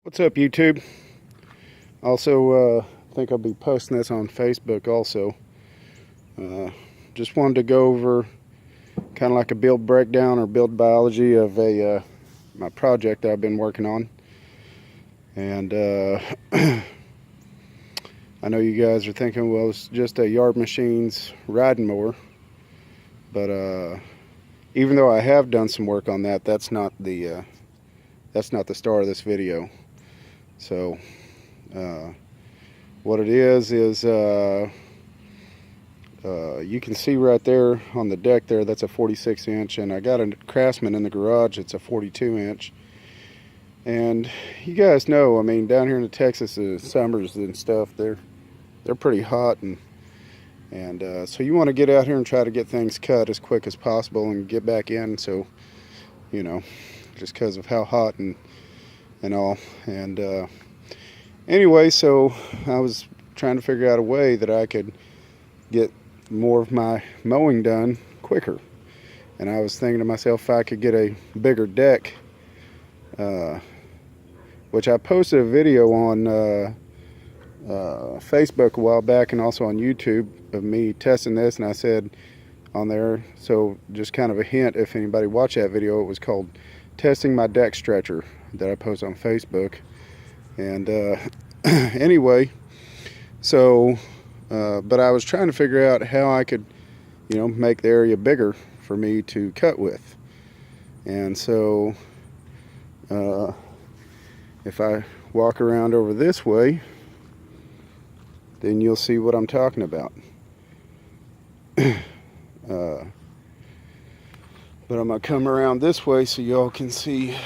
What's up, YouTube? Also, I think I'll be posting this on Facebook also. Just wanted to go over kind of like a build breakdown or build biology of my project that I've been working on. And I know you guys are thinking, well, it's just a Yard Machines riding mower. But even though I have done some work on that, that's not the star of this video. So what it is you can see right there on the deck there, that's a 46 inch, and I got a Craftsman in the garage, it's a 42 inch. And you guys know, I mean, down here in Texas, the summers and stuff, they're pretty hot, and so you want to get out here and try to get things cut as quick as possible and get back in. So, you know, just because of how hot and all. And anyway, so I was trying to figure out a way that I could get more of my mowing done quicker. And I was thinking to myself, if I could get a bigger deck, which I posted a video on Facebook a while back and also on YouTube of me testing this, and I said on there, so just kind of a hint if anybody watched that video, it was called Testing My Deck Stretcher, that I post on Facebook. And anyway, so but I was trying to figure out how I could, you know, make the area bigger for me to cut with. And so if I walk around over this way, then you'll see what I'm talking about. But I'm gonna come around this way so y'all can see.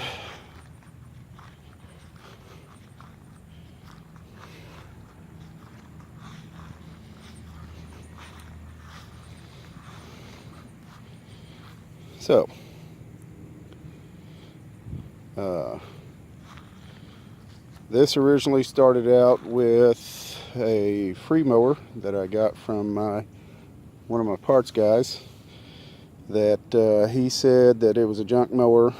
So, this originally started out with a free mower that I got from one of my parts guys, that he said that it was a junk mower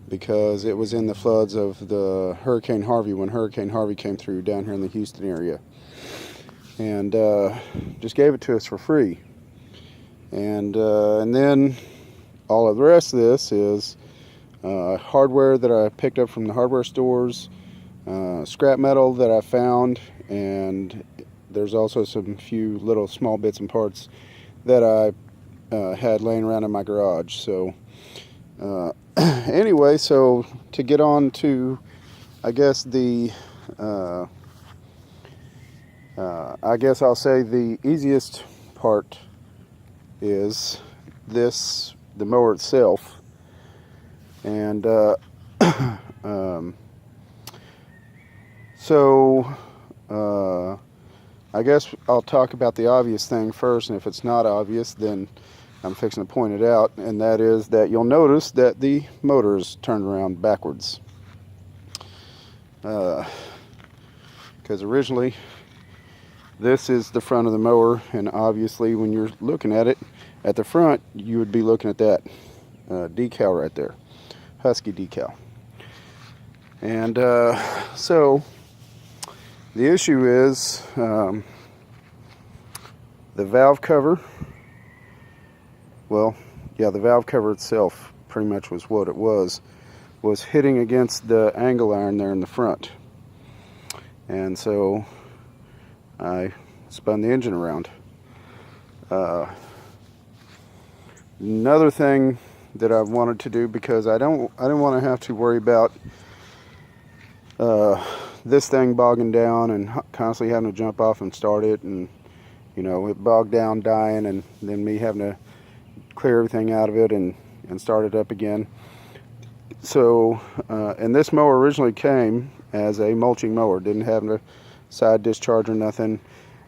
because it was in the floods of the Hurricane Harvey, when Hurricane Harvey came through down here in the Houston area, and just gave it to us for free. And then all of the rest of this is hardware that I picked up from the hardware stores, scrap metal that I found, and there's also some few little small bits and parts that I had laying around in my garage. So anyway, so to get on to, I guess I guess I'll say the easiest part is the mower itself. And so I guess I'll talk about the obvious thing first, and if it's not obvious, then I'm fixing to point it out, and that is that you'll notice that the motor is turned around backwards. Because originally this is the front of the mower, and obviously when you're looking at it at the front, you would be looking at that decal right there, Husky decal. And so the issue is the valve cover. Well, yeah, the valve cover itself pretty much was what it was hitting against the angle iron there in the front. And so I spun the engine around. Another thing that I wanted to do, because I didn't want to have to worry about this thing bogging down and constantly having to jump off and start it, and you know, it bogged down, dying, and then me having to clear everything out of it and start it up again. So and this mower originally came as a mulching mower, didn't have a side discharge or nothing.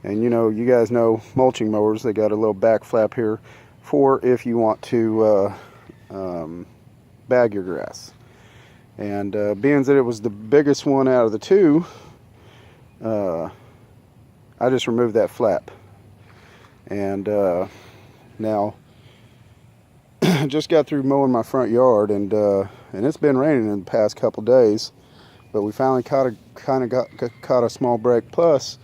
And you know, you guys know mulching mowers, they got a little back flap here for if you want to bag your grass. And being that it was the biggest one out of the two, I just removed that flap. And now just got through mowing my front yard, and and it's been raining in the past couple days, but we finally caught a small break. Plus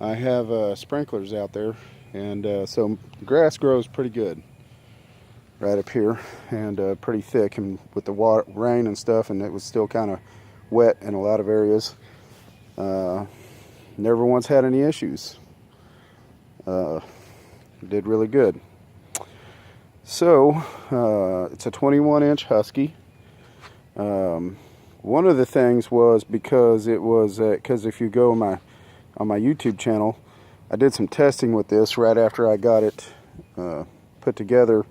I have sprinklers out there, and so the grass grows pretty good right up here, and pretty thick, and with the rain and stuff, and it was still kind of wet in a lot of areas. Never once had any issues. Did really good. So it's a 21-inch Husky. One of the things was because if you go on my YouTube channel, I did some testing with this right after I got it put together,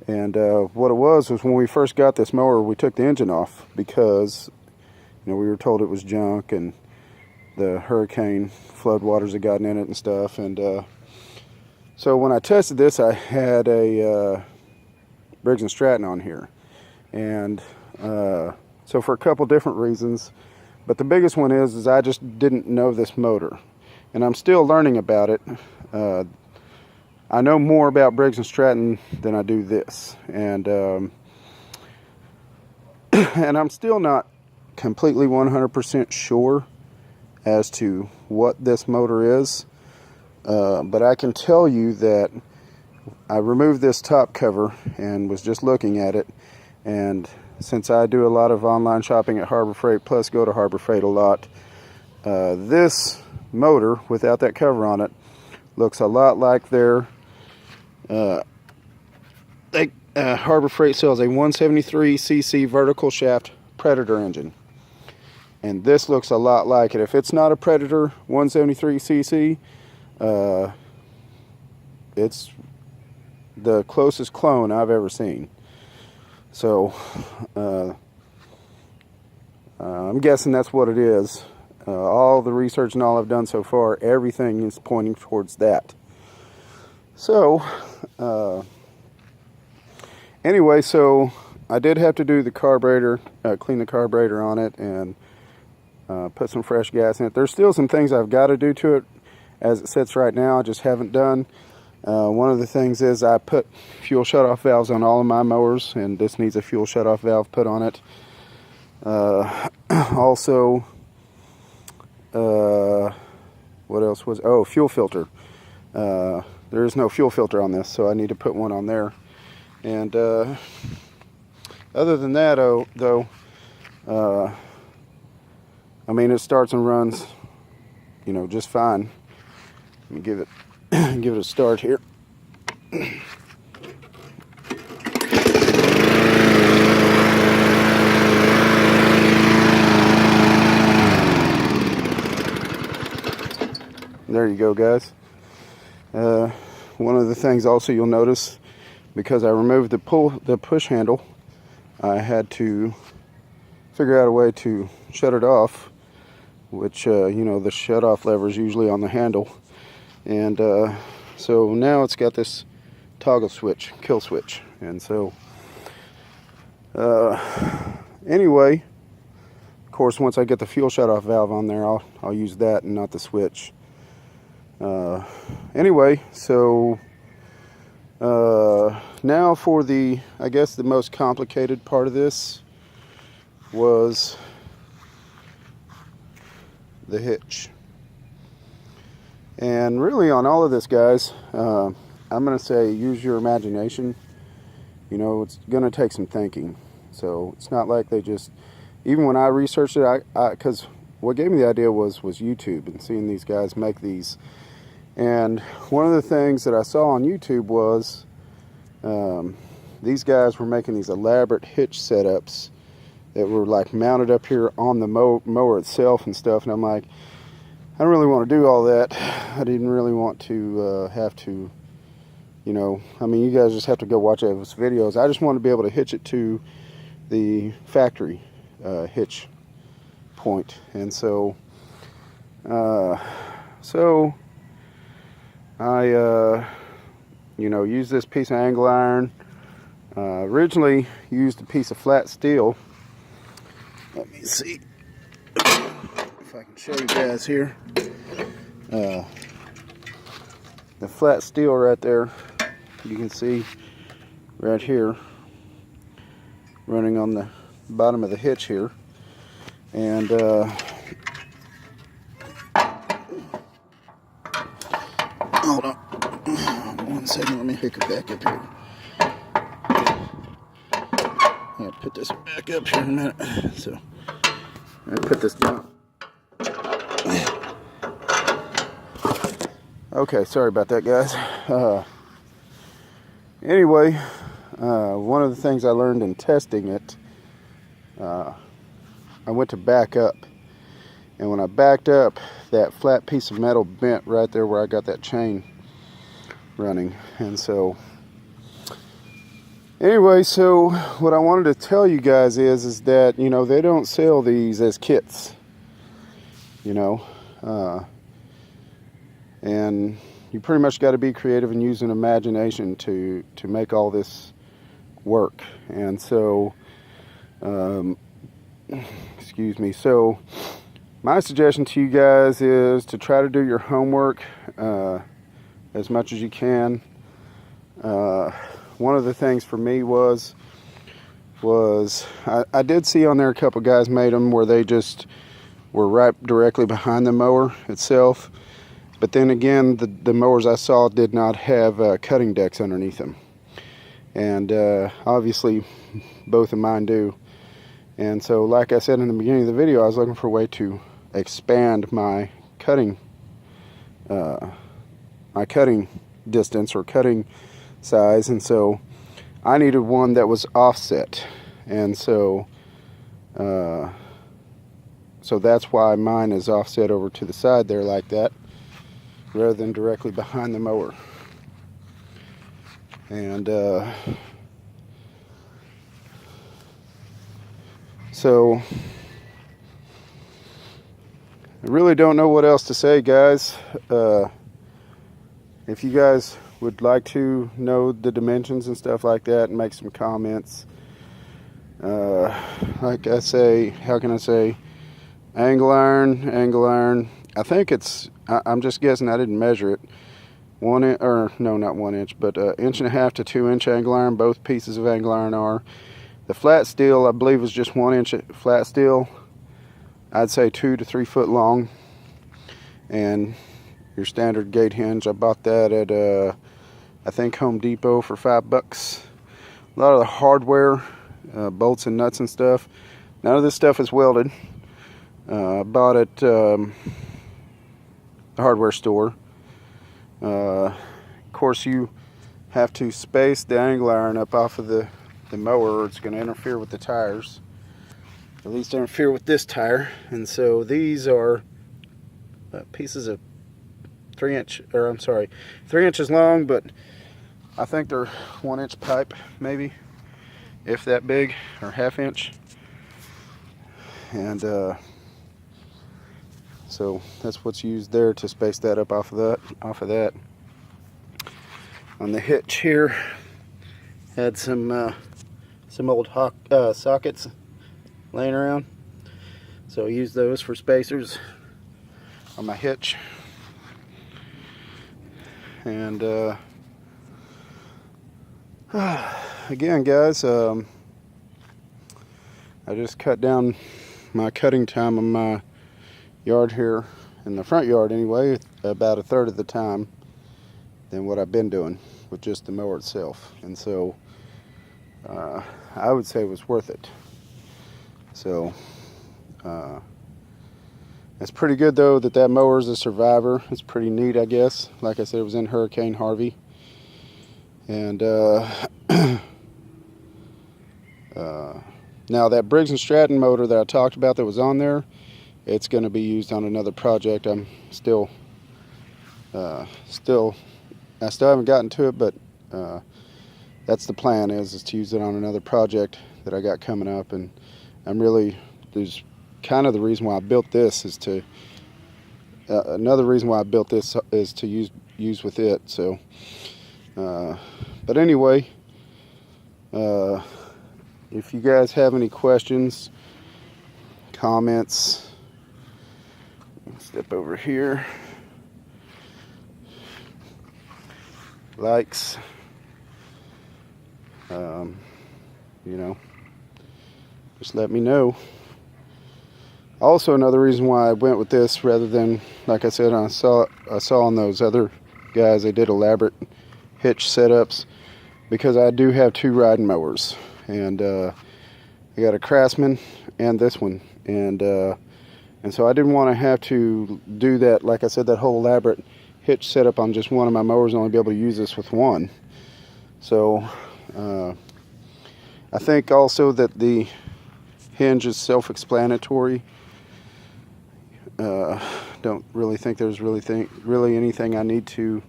and what it was when we first got this mower, we took the engine off because we were told it was junk, and the hurricane floodwaters had gotten in it and stuff. And so when I tested this, I had a Briggs & Stratton on here, and so for a couple different reasons, but the biggest one is I just didn't know this motor, and I'm still learning about it. I know more about Briggs & Stratton than I do this, and and I'm still not completely 100% sure as to what this motor is, but I can tell you that I removed this top cover and was just looking at it, and since I do a lot of online shopping at Harbor Freight, plus go to Harbor Freight a lot, this motor without that cover on it looks a lot like their Harbor Freight sells a 173cc vertical shaft Predator engine, and this looks a lot like it. If it's not a Predator 173cc, it's the closest clone I've ever seen. So I'm guessing that's what it is. All the research and all I've done so far, everything is pointing towards that. So anyway, so I did have to do the carburetor, clean the carburetor on it, and put some fresh gas in it. There's still some things I've got to do to it as it sits right now. I just haven't done. One of the things is I put fuel shutoff valves on all of my mowers, and this needs a fuel shutoff valve put on it. Also, what else was, fuel filter. There is no fuel filter on this, so I need to put one on there. And other than that, though, I mean, it starts and runs, just fine. Let me give it a start here. There you go, guys. One of the things also you'll notice, because I removed the push handle, I had to figure out a way to shut it off, which the shut off lever is usually on the handle, and so now it's got this toggle switch, kill switch. And so anyway, of course, once I get the fuel shut off valve on there, I'll use that and not the switch. Anyway, so now for I guess the most complicated part of this was the hitch. And really on all of this, guys, I'm going to say use your imagination. It's going to take some thinking. So it's not like they just, even when I researched it, because what gave me the idea was YouTube and seeing these guys make these. And one of the things that I saw on YouTube was these guys were making these elaborate hitch setups that were like mounted up here on the mower itself and stuff. And I'm like, I don't really want to do all that. I didn't really want to have to, I mean, you guys just have to go watch those videos. I just want to be able to hitch it to the factory hitch point. And so, I, used this piece of angle iron. Originally used a piece of flat steel. Let me see if I can show you guys here. The flat steel right there, you can see right here, running on the bottom of the hitch here. And hold on 1 second, let me hook it back up here. I'll put this back up here in a minute. So I put this down. Okay, sorry about that, guys. Anyway, one of the things I learned in testing it, I went to back up, and when I backed up, that flat piece of metal bent right there where I got that chain running. And so anyway, so what I wanted to tell you guys is that, you know, they don't sell these as kits, you know, and you pretty much got to be creative and use an imagination to make all this work. And so excuse me, so my suggestion to you guys is to try to do your homework as much as you can. One of the things for me was I did see on there a couple guys made them where they just were right directly behind the mower itself. But then again, the mowers I saw did not have cutting decks underneath them. And obviously, both of mine do. And so, like I said in the beginning of the video, I was looking for a way to expand my cutting distance or cutting size. And so, I needed one that was offset. And so, so that's why mine is offset over to the side there like that, rather than directly behind the mower. And so I really don't know what else to say, guys. If you guys would like to know the dimensions and stuff like that and make some comments, like I say, how can I say, angle iron, I think it's, I'm just guessing, I didn't measure it, 1 inch, or no, not 1 inch, but 1.5 inch to 2 inch angle iron. Both pieces of angle iron are. The flat steel, I believe, is just 1 inch flat steel. I'd say 2 to 3 foot long. And your standard gate hinge, I bought that at I think Home Depot for $5. A lot of the hardware, bolts and nuts and stuff, none of this stuff is welded. I bought it the hardware store. Of course, you have to space the angle iron up off of the mower, or it's going to interfere with the tires, at least interfere with this tire. And so these are pieces of 3 inches long, but I think they're 1 inch pipe, maybe, if that big, or 1/2 inch. And so that's what's used there to space that up off of that. On the hitch here, had some old sockets laying around, so I used those for spacers on my hitch. And again, guys, I just cut down my cutting time on my yard here, in the front yard anyway, about 1/3 of the time than what I've been doing with just the mower itself. And so I would say it was worth it. So it's pretty good though that mower is a survivor. It's pretty neat, I guess. Like I said, it was in Hurricane Harvey. And now that Briggs & Stratton motor that I talked about that was on there, it's going to be used on another project. I'm still I still haven't gotten to it, but that's the plan, is to use it on another project that I got coming up. And I'm really, there's kind of the reason why I built this is to another reason why I built this is to use with it. So but anyway, if you guys have any questions, comments, step over here, likes, you know, just let me know. Also, another reason why I went with this rather than, like I said, I saw on those other guys, they did elaborate hitch setups, because I do have 2 riding mowers, and I got a Craftsman and this one, and so I didn't want to have to do that, like I said, that whole elaborate hitch setup on just one of my mowers and only be able to use this with one. So I think also that the hinge is self-explanatory. Don't really think there's really anything I need to.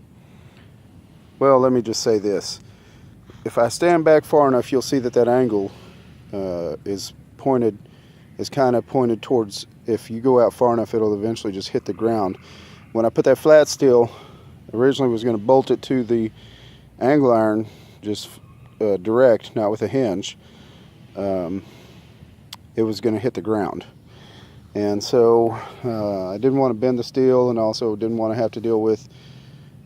Well, let me just say this. If I stand back far enough, you'll see that that angle is kind of pointed towards, if you go out far enough, it'll eventually just hit the ground. When I put that flat steel, originally was going to bolt it to the angle iron, just direct, not with a hinge. It was going to hit the ground. And so I didn't want to bend the steel, and also didn't want to have to deal with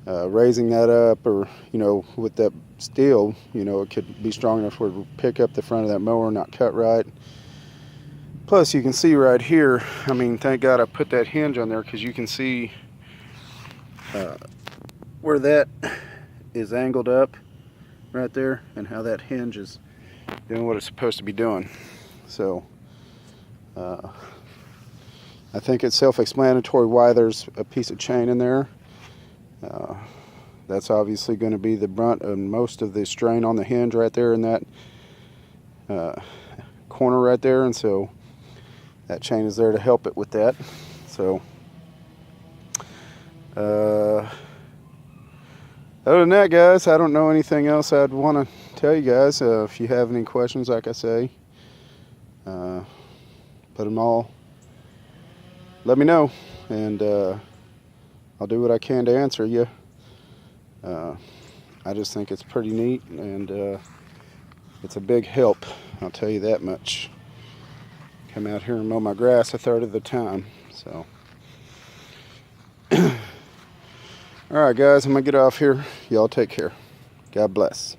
raising that up, or, you know, with that steel, you know, it could be strong enough where it would pick up the front of that mower and not cut right. Plus, you can see right here, I mean, thank God I put that hinge on there, because you can see where that is angled up right there, and how that hinge is doing what it's supposed to be doing. So I think it's self-explanatory why there's a piece of chain in there. That's obviously going to be the brunt of most of the strain on the hinge right there in that corner right there, and so that chain is there to help it with that. So other than that, guys, I don't know anything else I'd want to tell you guys. If you have any questions, like I say, put them all, let me know, and I'll do what I can to answer you. I just think it's pretty neat, and it's a big help, I'll tell you that much. Come out here and mow my grass a third of the time. So alright guys, I'm gonna get off here. Y'all take care. God bless.